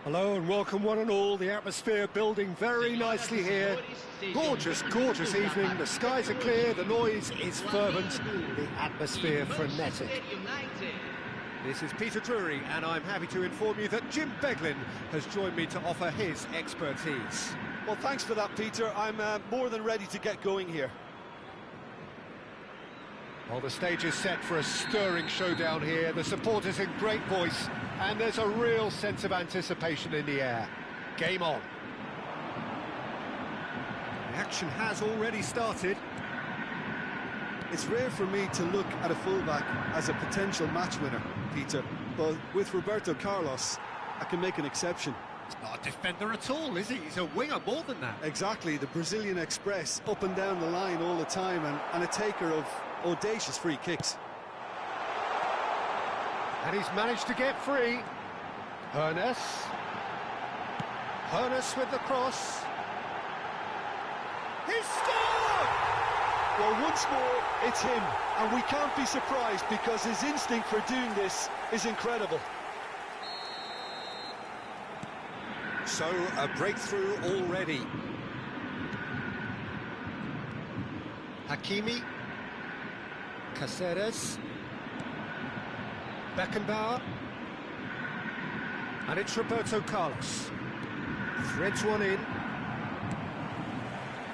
Hello and welcome one and all. The atmosphere building very nicely here. Gorgeous, gorgeous evening. The skies are clear, the noise is fervent, the atmosphere frenetic. This is Peter Drury, and I'm happy to inform you that Jim Beglin has joined me to offer his expertise. Well, thanks for that, Peter. I'm more than ready to get going here. Well, the stage is set for a stirring showdown here. The supporters in great voice, and there's a real sense of anticipation in the air. Game on. The action has already started. It's rare for me to look at a fullback as a potential match winner, Peter, but with Roberto Carlos, I can make an exception. He's not a defender at all, is he? He's a winger more than that. Exactly, the Brazilian Express, up and down the line all the time, and a taker of audacious free kicks. And he's managed to get free. Hernes with the cross. He's scored! Well, once more, it's him, and we can't be surprised because his instinct for doing this is incredible. So, a breakthrough already. Hakimi. Caceres. Beckenbauer. And it's Roberto Carlos. Threads one in.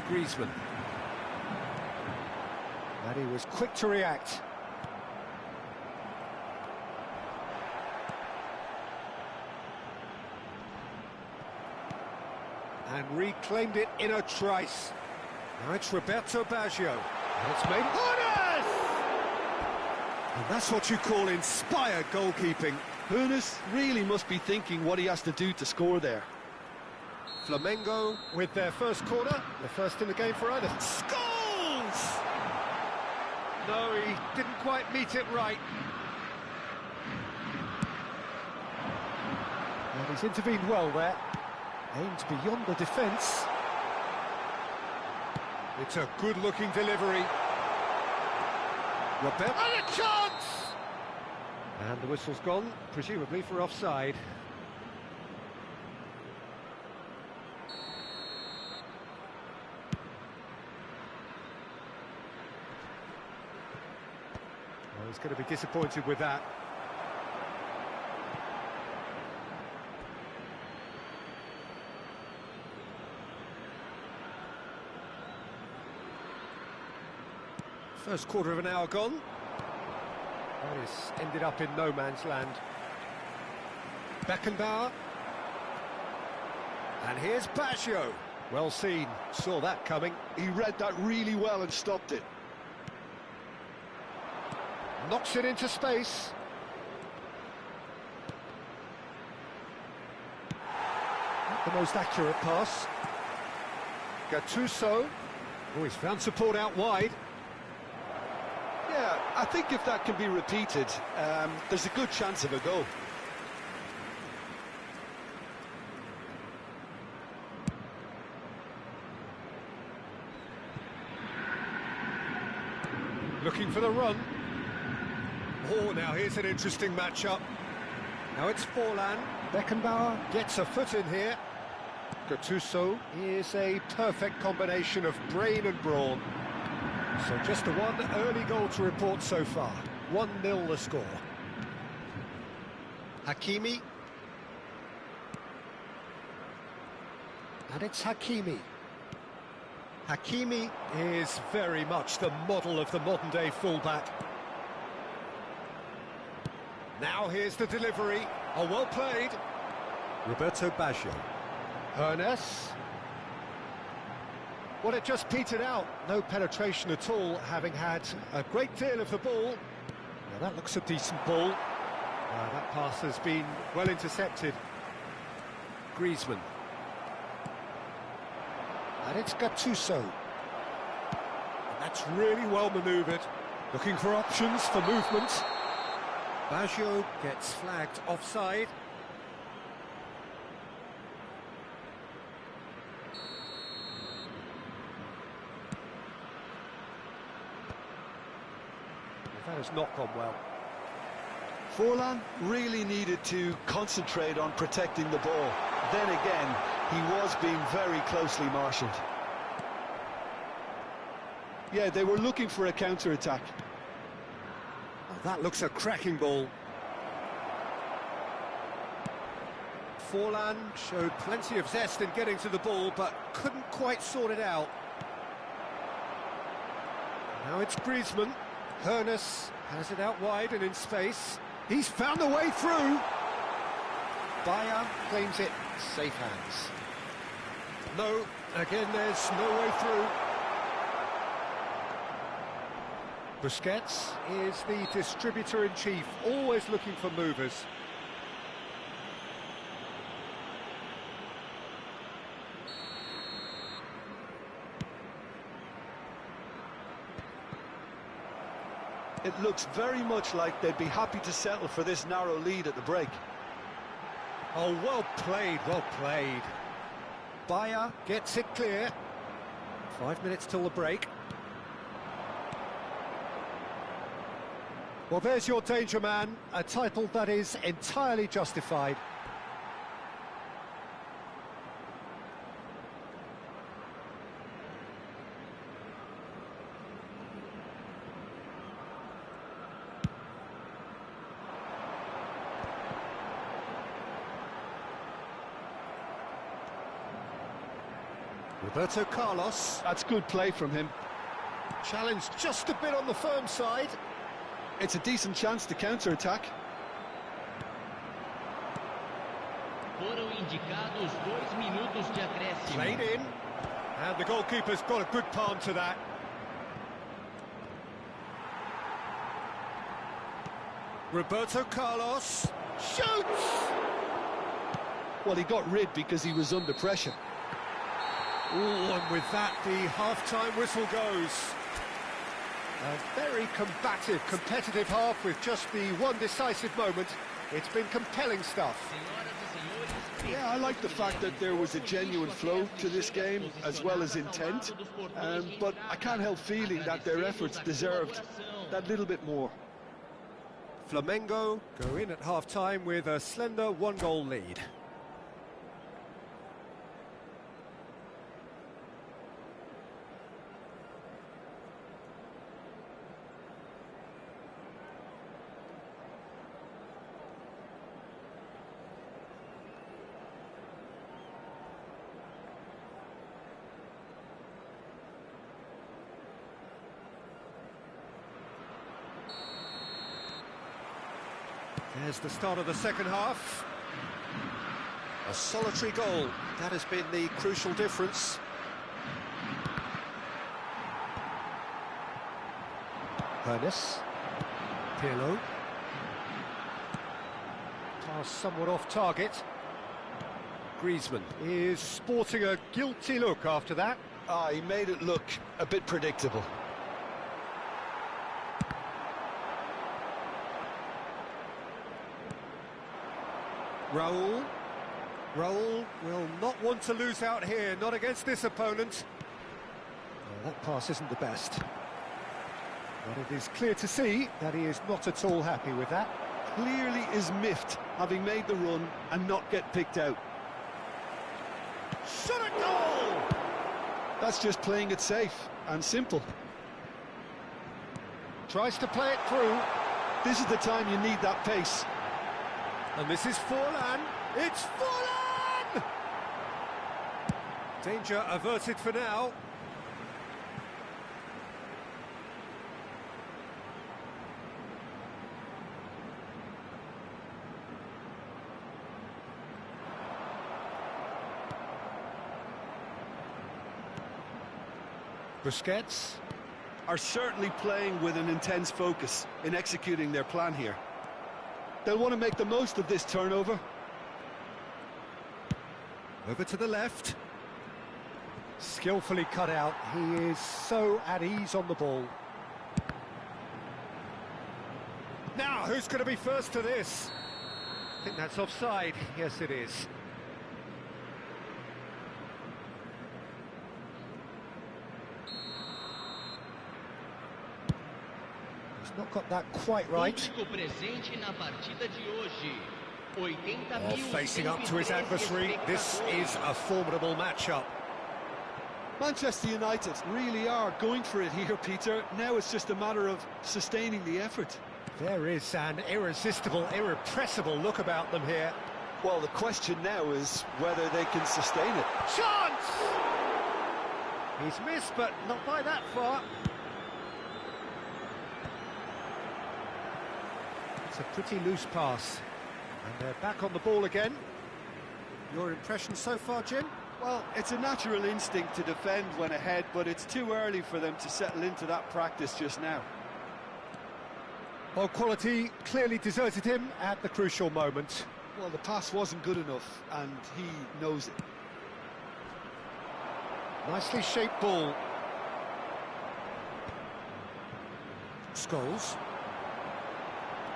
Griezmann. And he was quick to react. And reclaimed it in a trice. Now it's Roberto Baggio. And it's made... Hernes! And that's what you call inspired goalkeeping. Hernes really must be thinking what he has to do to score there. Flamengo with their first corner, the first in the game for either. Scores! No, he didn't quite meet it right. And he's intervened well there. Aimed beyond the defence. It's a good-looking delivery. Roberto... And a chance! And the whistle's gone, presumably for offside. Well, he's going to be disappointed with that. First quarter of an hour gone. That is ended up in no man's land. Beckenbauer. And here's Baggio. Well seen, saw that coming. He read that really well and stopped it. Knocks it into space. Not the most accurate pass. Gattuso. Oh, he's found support out wide. Yeah, I think if that can be repeated, there's a good chance of a goal. Looking for the run. Oh, now here's an interesting matchup. Now it's Forlan. Beckenbauer gets a foot in here. Gattuso is a perfect combination of brain and brawn. So just the one early goal to report so far. 1-0 the score. Hakimi. And it's Hakimi. Hakimi is very much the model of the modern-day fullback. Now here's the delivery. Oh, well played. Roberto Baggio. Hernes. Well, it just petered out. No penetration at all, having had a great deal of the ball. Now that looks a decent ball. That pass has been well intercepted. Griezmann. And it's Gattuso. And that's really well manoeuvred. Looking for options for movement. Baggio gets flagged offside. That has not gone well. Forlan really needed to concentrate on protecting the ball. Then again, he was being very closely marshalled. Yeah, they were looking for a counter-attack. Oh, that looks a cracking ball. Forlan showed plenty of zest in getting to the ball, but couldn't quite sort it out. Now it's Griezmann. Hoeneß has it out wide and in space. He's found a way through. Bayer claims it. Safe hands. No, again there's no way through. Busquets is the distributor-in-chief, always looking for movers. It looks very much like they'd be happy to settle for this narrow lead at the break. Oh, well played, well played. Bayer gets it clear. 5 minutes till the break. Well, there's your danger man, a title that is entirely justified. Roberto Carlos. That's good play from him. Challenged just a bit on the firm side. It's a decent chance to counter-attack. Foram indicados 2 minutos de acréscimo. Played in, and the goalkeeper's got a good palm to that. Roberto Carlos shoots! Well, he got rid because he was under pressure. Ooh, and with that, the half-time whistle goes. A very combative, competitive half with just the one decisive moment. It's been compelling stuff. Yeah, I like the fact that there was a genuine flow to this game, as well as intent. But I can't help feeling that their efforts deserved that little bit more. Flamengo go in at half-time with a slender one-goal lead. There's the start of the second half. A solitary goal, that has been the crucial difference. Hoeneß. Pirlo. Pass somewhat off target. Griezmann is sporting a guilty look after that. He made it look a bit predictable. Raul will not want to lose out here, not against this opponent. Well, that pass isn't the best. But it is clear to see that he is not at all happy with that. Clearly is miffed, having made the run and not get picked out. Shot a goal! That's just playing it safe and simple. Tries to play it through. This is the time you need that pace. And this is Forlan. It's Forlan! Danger averted for now. Busquets are certainly playing with an intense focus in executing their plan here. They'll want to make the most of this turnover. Over to the left. Skillfully cut out. He is so at ease on the ball. Now, who's going to be first to this? I think that's offside. Yes, it is. Not got that quite right. Oh, facing up to his adversary, this is a formidable matchup. Manchester United really are going for it here, Peter. Now it's just a matter of sustaining the effort. There is an irresistible, irrepressible look about them here. Well, the question now is whether they can sustain it. Chance! He's missed, but not by that far. It's a pretty loose pass. And they're back on the ball again. Your impression so far, Jim? Well, it's a natural instinct to defend when ahead, but it's too early for them to settle into that practice just now. Well, quality clearly deserted him at the crucial moment. Well, the pass wasn't good enough, and he knows it. Nicely shaped ball. Scholes.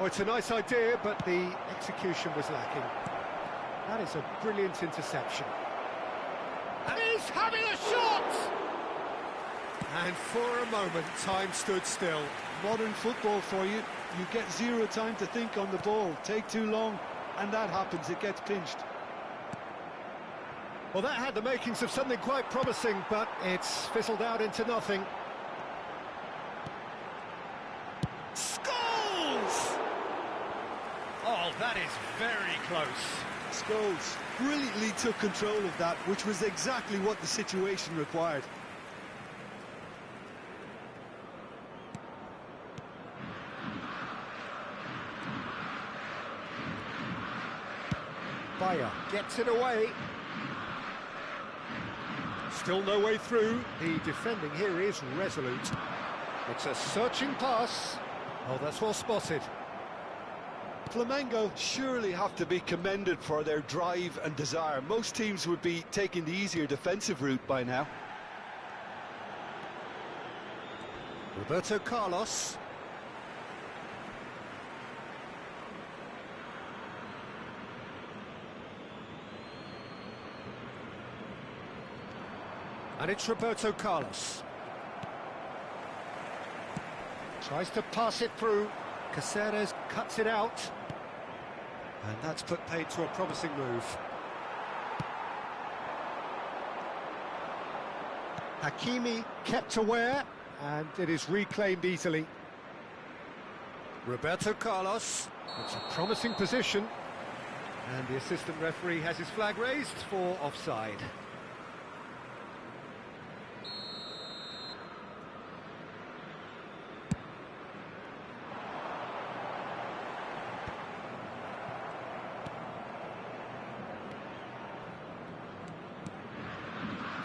Oh, it's a nice idea, but the execution was lacking. That is a brilliant interception. And he's having a shot! And for a moment, time stood still. Modern football for you. You get zero time to think on the ball. Take too long, and that happens. It gets pinched. Well, that had the makings of something quite promising, but it's fizzled out into nothing. Scholes! Oh, that is very close. Scholes brilliantly took control of that, which was exactly what the situation required. Bayer gets it away. Still no way through. The defending here is resolute. It's a searching pass. Oh, that's well spotted. Flamengo surely have to be commended for their drive and desire. Most teams would be taking the easier defensive route by now. Roberto Carlos. And it's Roberto Carlos. Tries to pass it through. Caceres cuts it out. And that's put paid to a promising move. Hakimi kept aware, and it is reclaimed easily. Roberto Carlos. It's a promising position. And the assistant referee has his flag raised for offside.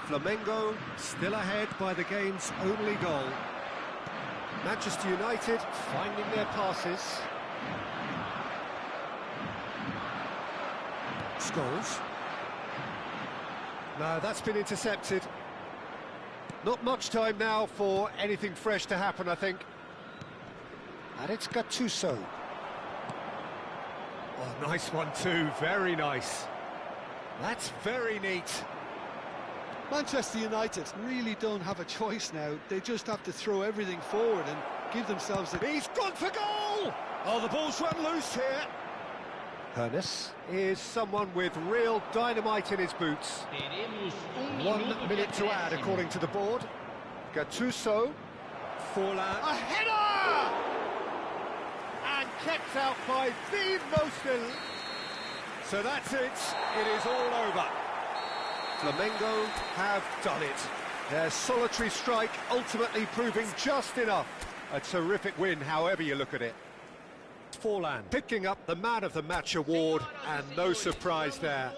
Flamengo still ahead by the game's only goal. Manchester United finding their passes. Scholes. No, that's been intercepted. Not much time now for anything fresh to happen, I think. And it's Gattuso. Oh, nice one too, very nice. That's very neat. Manchester United really don't have a choice now. They just have to throw everything forward and give themselves a... He's gone for goal! Oh, the ball's run loose here. Hernes is someone with real dynamite in his boots. 1 minute to add, according to the board. Gattuso. Forlan. A header! And kept out by the most elite. So that's it. It is all over. Flamengo have done it. Their solitary strike ultimately proving just enough. A terrific win, however you look at it. Forlan picking up the Man of the Match award, and no surprise there.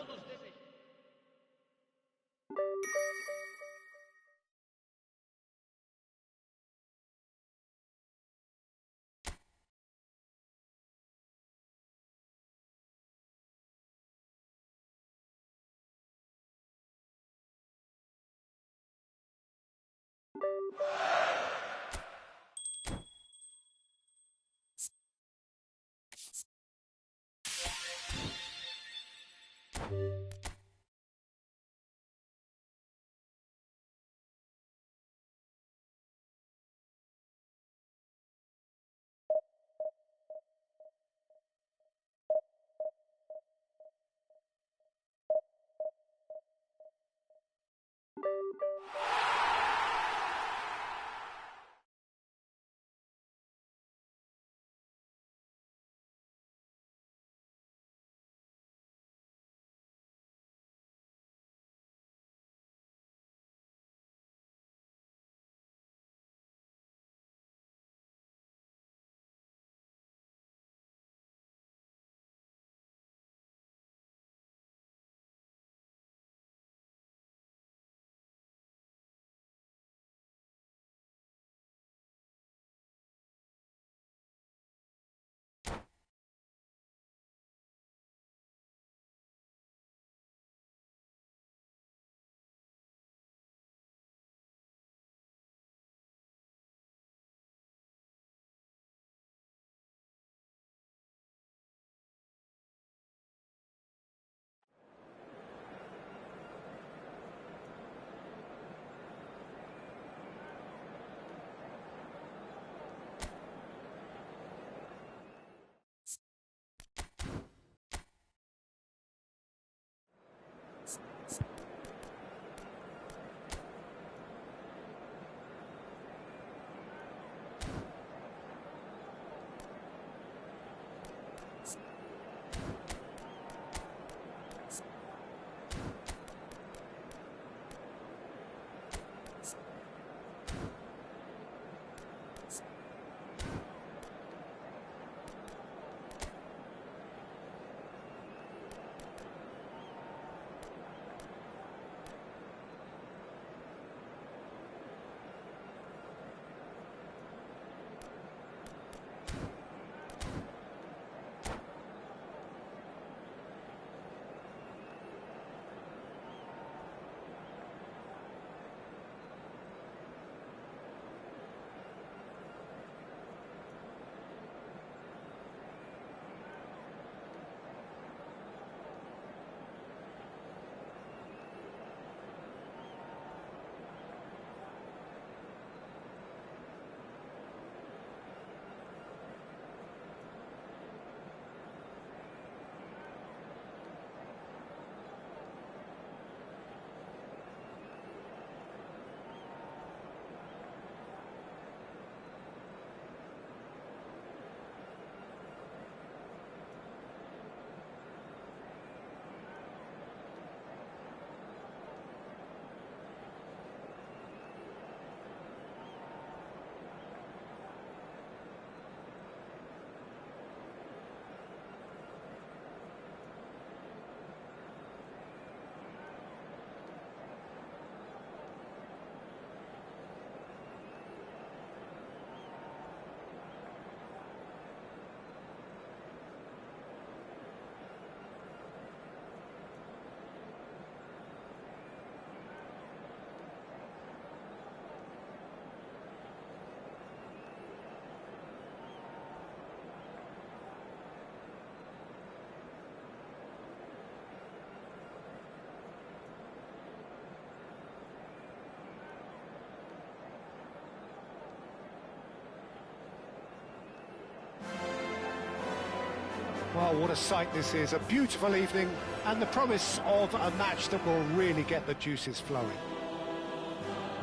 Well, what a sight this is. A beautiful evening and the promise of a match that will really get the juices flowing.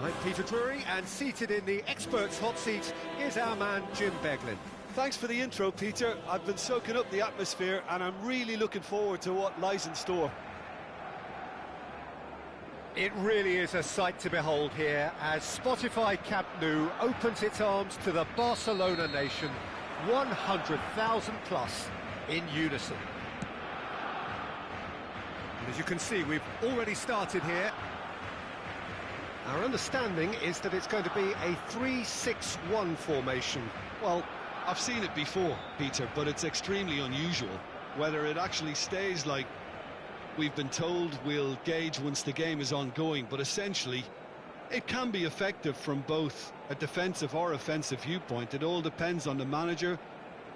I'm Peter Drury, and seated in the experts' hot seat is our man Jim Beglin. Thanks for the intro, Peter. I've been soaking up the atmosphere and I'm really looking forward to what lies in store. It really is a sight to behold here as Spotify Camp Nou opens its arms to the Barcelona nation, 100,000 plus in unison. And as you can see, we've already started here. Our understanding is that it's going to be a 3-6-1 formation. Well, I've seen it before, Peter, but it's extremely unusual. Whether it actually stays like we've been told, we'll gauge once the game is ongoing, but essentially it can be effective from both a defensive or offensive viewpoint. It all depends on the manager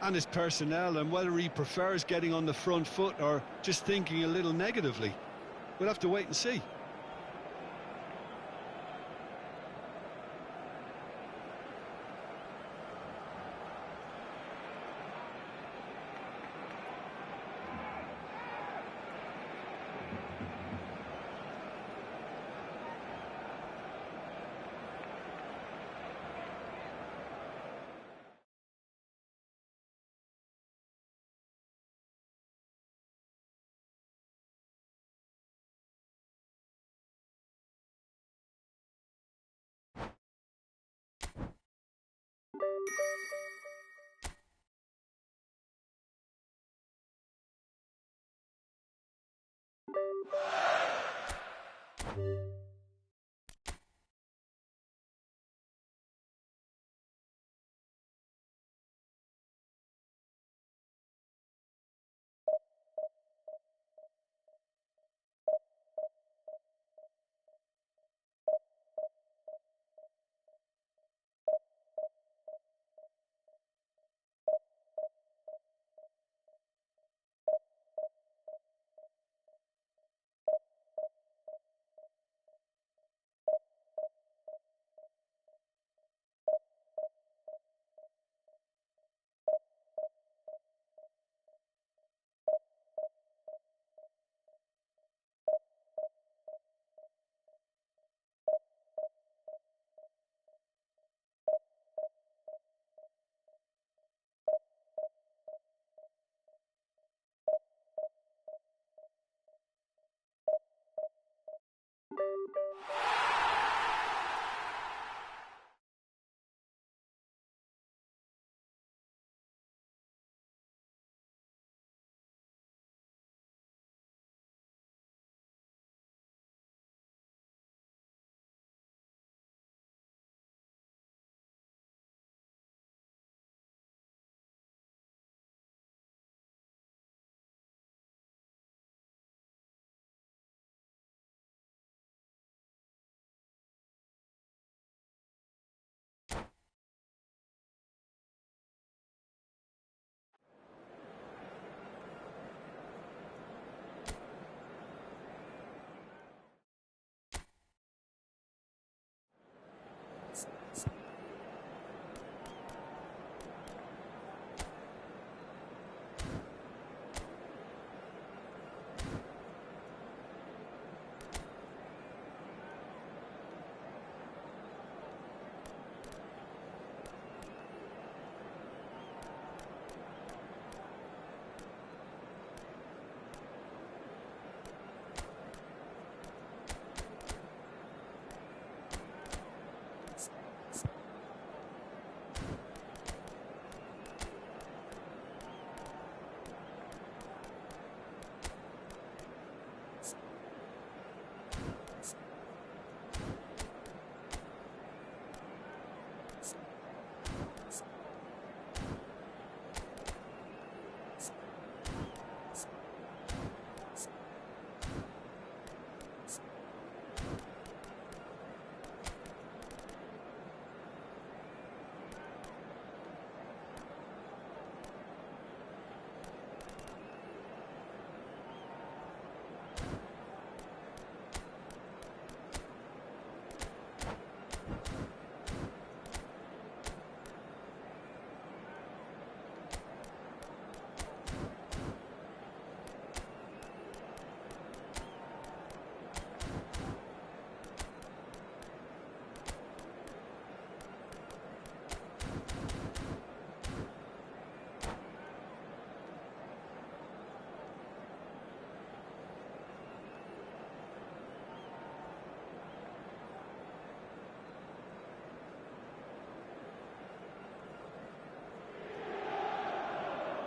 and his personnel and whether he prefers getting on the front foot or just thinking a little negatively. We'll have to wait and see.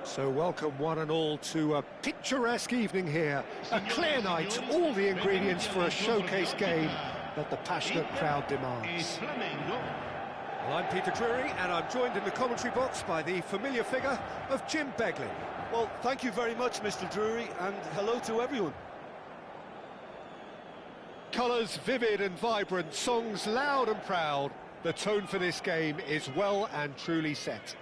So welcome one and all to a picturesque evening here. A clear night, all the ingredients for a showcase game that the passionate crowd demands. Well, I'm Peter Drury, and I'm joined in the commentary box by the familiar figure of Jim Beglin. Well, thank you very much, Mr. Drury, and hello to everyone. Colours vivid and vibrant, songs loud and proud. The tone for this game is well and truly set.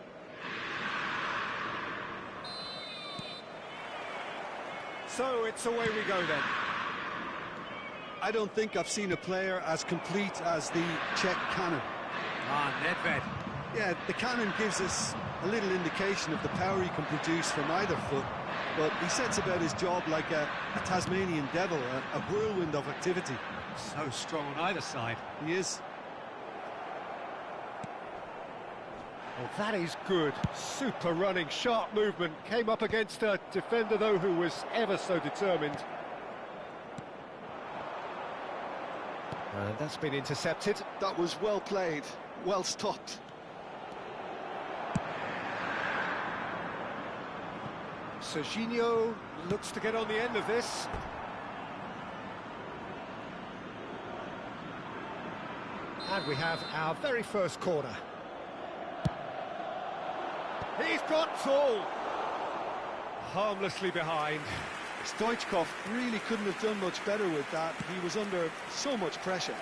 So it's away we go then. I don't think I've seen a player as complete as the Czech cannon. Nedved. Yeah, the cannon gives us a little indication of the power he can produce from either foot, but he sets about his job like a Tasmanian devil, a whirlwind of activity. So strong on either side. He is. Well, that is good. Super running, sharp movement. Came up against a defender, though, who was ever so determined. And that's been intercepted. That was well played, well stopped. Serginho looks to get on the end of this. And we have our very first corner. He's got full. Harmlessly behind. Stoichkov really couldn't have done much better with that. He was under so much pressure.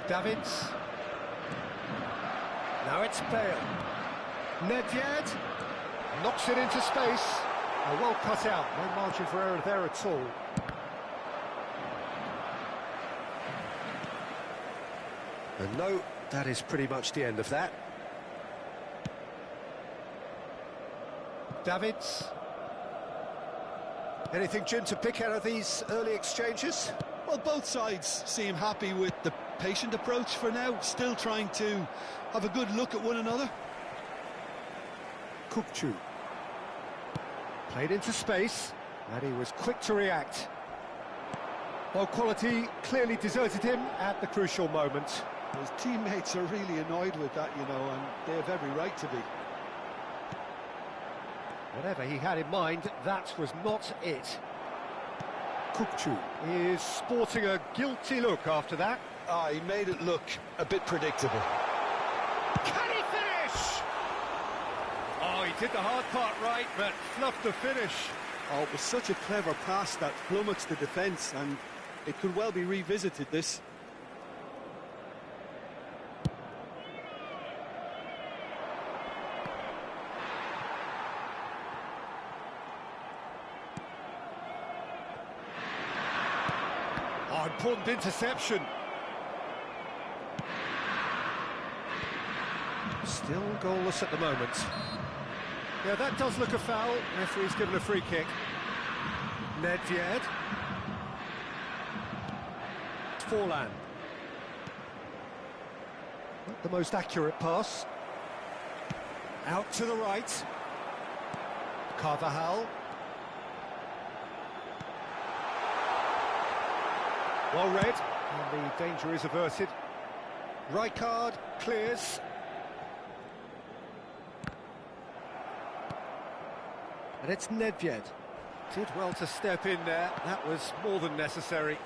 Davids. Now it's Bale. Nedved knocks it into space. Well cut out, no margin for error there at all. And no, that is pretty much the end of that. Davids. Anything, Jim, to pick out of these early exchanges? Well, both sides seem happy with the patient approach for now, still trying to have a good look at one another. Kukçu. Played into space, and he was quick to react. Well, quality clearly deserted him at the crucial moment. His teammates are really annoyed with that, you know, and they have every right to be. Whatever he had in mind, that was not it. Kukçu is sporting a guilty look after that. He made it look a bit predictable. Can he finish? Oh, he did the hard part right, but fluffed the finish. Oh, it was such a clever pass that flummoxed the defence, and it could well be revisited, this. Oh, important interception. Still goalless at the moment. Yeah, that does look a foul. Referee's given a free kick. Nedved. Forlan. Not the most accurate pass. Out to the right. Carvajal. Well read, and the danger is averted. Rijkaard clears. And it's Nedved. Did well to step in there. That was more than necessary.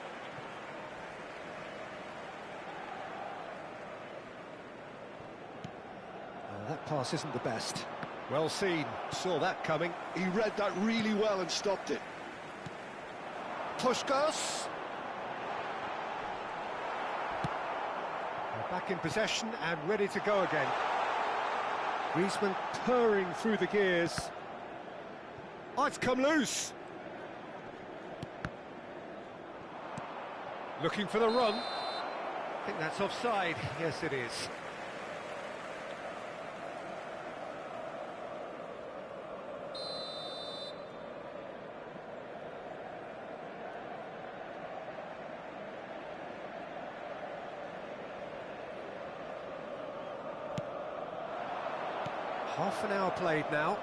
That pass isn't the best. Well seen. Saw that coming. He read that really well and stopped it. Puskás. Back in possession and ready to go again. Griezmann purring through the gears. Oh, it's come loose. Looking for the run. I think that's offside. Yes, it is. Half an hour played now.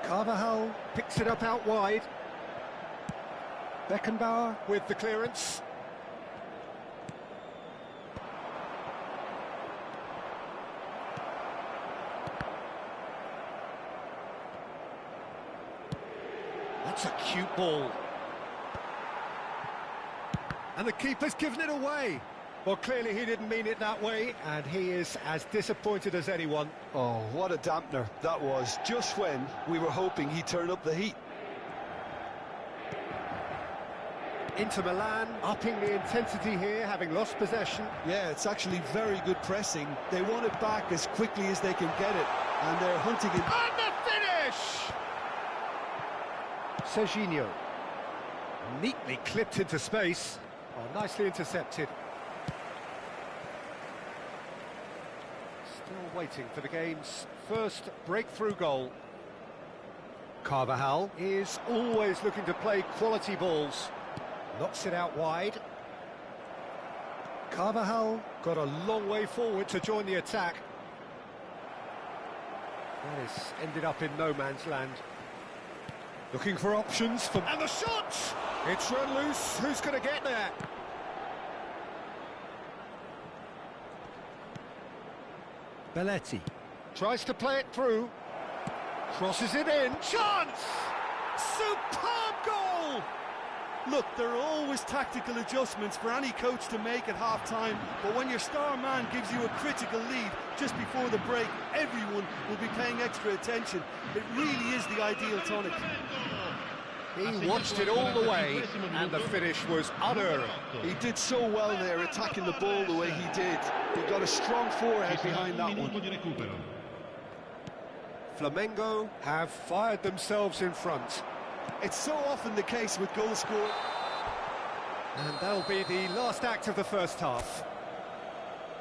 Carvajal picks it up out wide. Beckenbauer with the clearance. acute ball. And the keeper's given it away. Well, clearly he didn't mean it that way, and he is as disappointed as anyone. Oh, what a dampener that was, just when we were hoping he'd turn up the heat. Inter Milan upping the intensity here, having lost possession. Yeah, it's actually very good pressing. They want it back as quickly as they can get it, and they're hunting it. And the finish! Serginho. Neatly clipped into space. Oh, nicely intercepted. Still waiting for the game's first breakthrough goal. Carvajal is always looking to play quality balls. Knocks it out wide. Carvajal got a long way forward to join the attack. That has ended up in no man's land. Looking for options for... And the shot! It's run loose. Who's going to get there? Belletti tries to play it through. Crosses it in. Chance! Superb goal! Look, there are always tactical adjustments for any coach to make at half-time, but when your star man gives you a critical lead just before the break, everyone will be paying extra attention. It really is the ideal tonic. He watched it all the way, and the finish was unerring. He did so well there, attacking the ball the way he did. He got a strong forehead behind that one. Flamengo have fired themselves in front. It's so often the case with goal scoring. And that'll be the last act of the first half.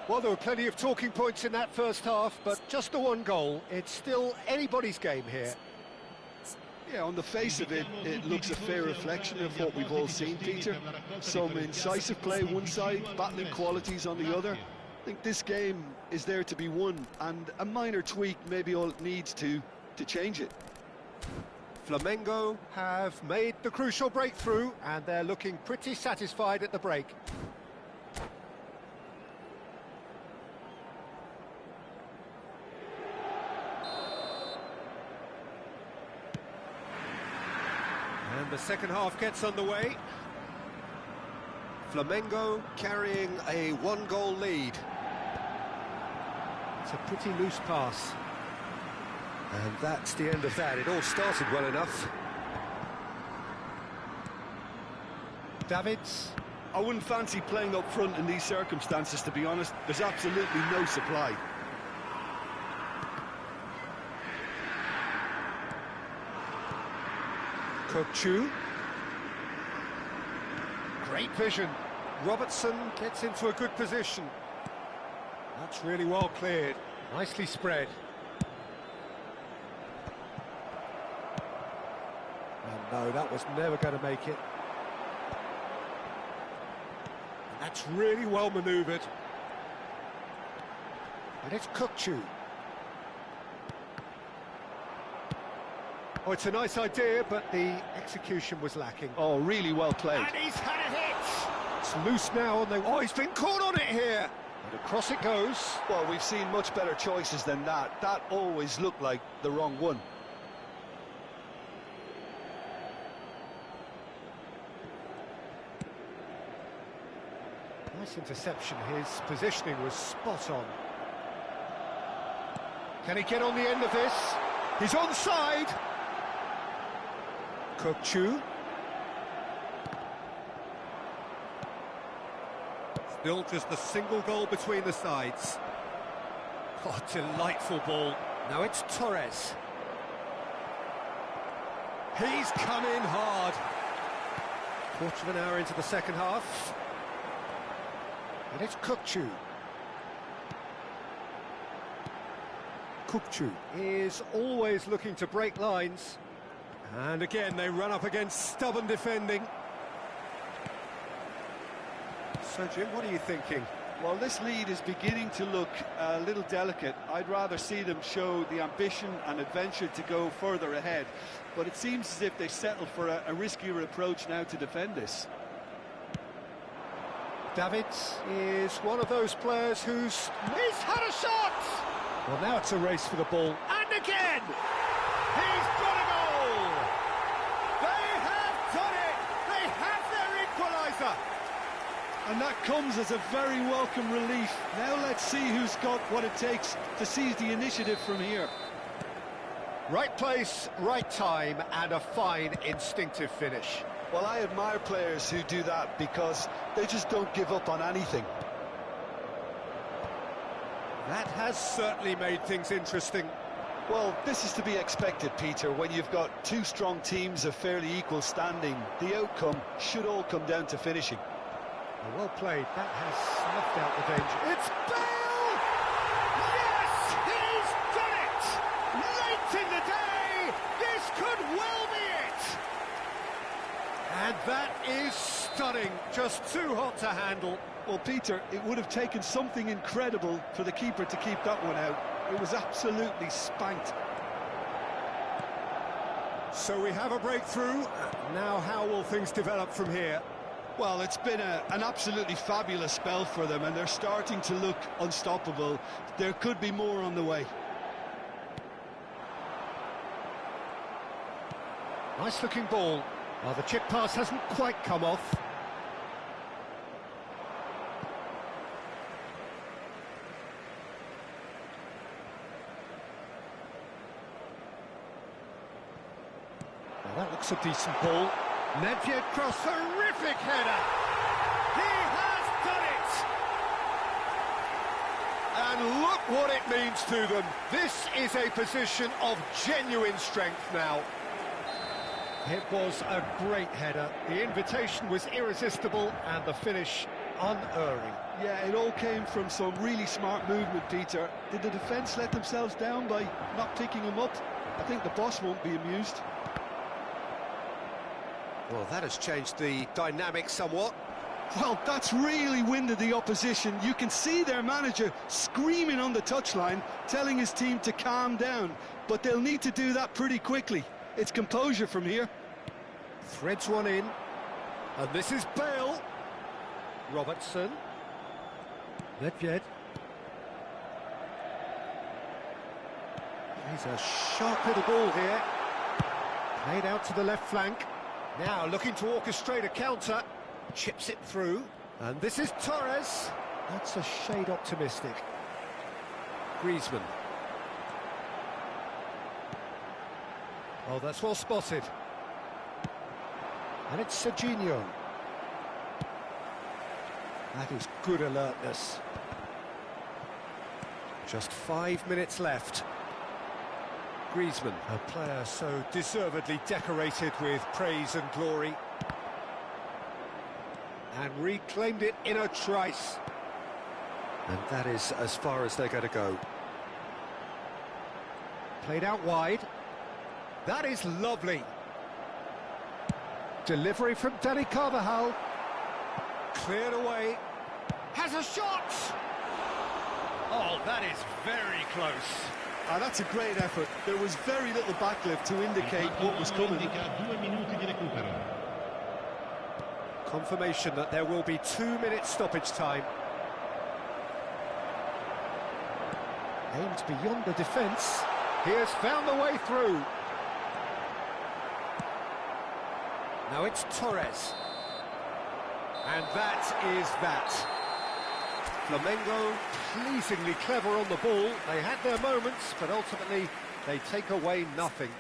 Well, there were plenty of talking points in that first half, but just the one goal. It's still anybody's game here. Yeah, on the face of it, it looks a fair reflection of what we've all seen, Peter. Some incisive play one side, battling qualities on the other. I think this game is there to be won, and a minor tweak maybe all it needs to change it. Flamengo have made the crucial breakthrough, and they're looking pretty satisfied at the break. And the second half gets underway. Flamengo carrying a one-goal lead. It's a pretty loose pass. And that's the end of that. It all started well enough. Davids. I wouldn't fancy playing up front in these circumstances, to be honest. There's absolutely no supply. Kokchu. Great vision. Robertson gets into a good position. That's really well cleared. Nicely spread. And no, that was never going to make it. And that's really well manoeuvred. And it's Kokchu. Oh, it's a nice idea, but the execution was lacking. Oh, really well played. And he's had a hit! It's loose now, and oh, he's been caught on it here! And across it goes. Well, we've seen much better choices than that. That always looked like the wrong one. Nice interception. His positioning was spot on. Can he get on the end of this? He's onside! Kokchu. Still just a single goal between the sides. Oh, delightful ball. Now it's Torres. He's come in hard. Quarter of an hour into the second half. And it's Kokchu. Kokchu is always looking to break lines. And again, they run up against stubborn defending. So, Jim, what are you thinking? Well, this lead is beginning to look a little delicate. I'd rather see them show the ambition and adventure to go further ahead. But it seems as if they settle for a riskier approach now to defend this. Davids is one of those players who's had a shot! Well, now it's a race for the ball. And again! He's got a goal! They have And that comes as a very welcome relief. Now let's see who's got what it takes to seize the initiative from here. Right place, right time, and a fine instinctive finish. Well, I admire players who do that because they just don't give up on anything. That has certainly made things interesting. Well, this is to be expected, Peter. When you've got two strong teams of fairly equal standing, the outcome should all come down to finishing. Well played. That has snuffed out the danger. It's Bale! Yes! He's done it! Late in the day, this could well be it! And that is stunning. Just too hot to handle. Well, Peter, it would have taken something incredible for the keeper to keep that one out. It was absolutely spanked. So we have a breakthrough. Now how will things develop from here? Well, it's been an absolutely fabulous spell for them, and they're starting to look unstoppable. There could be more on the way. Nice looking ball. Well, the chip pass hasn't quite come off. Well, that looks a decent ball. Nedved cross, terrific header! He has done it! And look what it means to them. This is a position of genuine strength now. It was a great header. The invitation was irresistible and the finish unerring. Yeah, it all came from some really smart movement, Peter. Did the defence let themselves down by not picking him up? I think the boss won't be amused. Well, that has changed the dynamic somewhat. Well, that's really winded the opposition. You can see their manager screaming on the touchline, telling his team to calm down. But they'll need to do that pretty quickly. It's composure from here. Threads one in. And this is Bale. Robertson. Nedved. He's a sharp little ball here. Played out to the left flank. Now looking to orchestrate a counter. Chips it through. And this is Torres. That's a shade optimistic. Griezmann. Oh, that's well spotted. And it's Serginho. That is good alertness. Just 5 minutes left. Griezmann, a player so deservedly decorated with praise and glory. And reclaimed it in a trice. And that is as far as they're going to go. Played out wide. That is lovely. Delivery from Dani Carvajal. Cleared away. Has a shot! Oh, that is very close. That's a great effort. There was very little backlift to indicate what was coming. Confirmation that there will be 2 minutes stoppage time. Aimed beyond the defence. He has found the way through. Now it's Torres. And that is that. Flamengo pleasingly clever on the ball. They had their moments, but ultimately they take away nothing.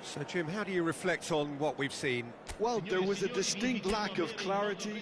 So, Jim, how do you reflect on what we've seen? Well, there was a distinct lack of clarity.